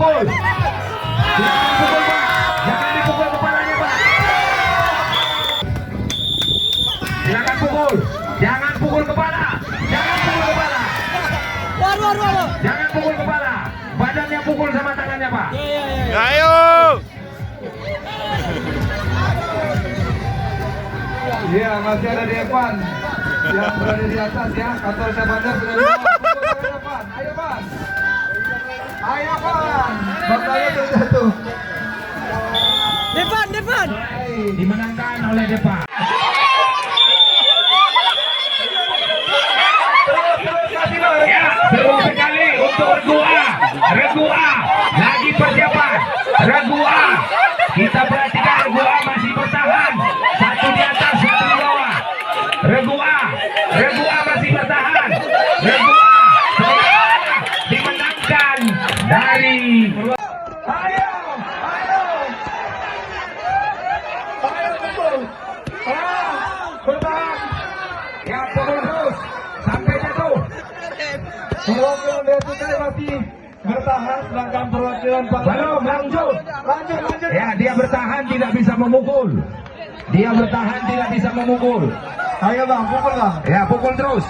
pukul. Silakan pukul Pak. Jangan dipukul kepalanya Pak. Silakan pukul. Jangan pukul kepala. Jangan pukul kepala. Jangan pukul kepala. Badannya pukul sama tangannya Pak. Ayo. Iya, masih ada di Evan yang berada di atas ya. Kantor Syahbandar sudah di bawah. Pukul tangan Evan. Ayo Pan. Ayo Pan. Bakalnya terjatuh. Depan. Dimenangkan oleh Depa. Ya, seru sekali untuk Regu A. Lagi persiapan. Regu A. Kita perhatikan Regu A masih bertahan. Satu di atas, satu di bawah. Regu A masih bertahan. Regu A dimenangkan dari. Ayo betul. Bertahan. Ya, pukul terus sampai jatuh. Perwakilan Bea Cukai masih bertahan, sedangkan perwakilan Pak Belum lanjut. lanjut. Ya, dia bertahan tidak bisa memukul. Ayo Bang, pukul Bang. Ya, pukul terus.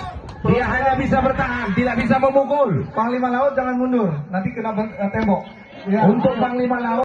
Dia hanya bisa bertahan, tidak bisa memukul. Panglima Laut jangan mundur, nanti kena tembok. Ya. Untuk Panglima Laut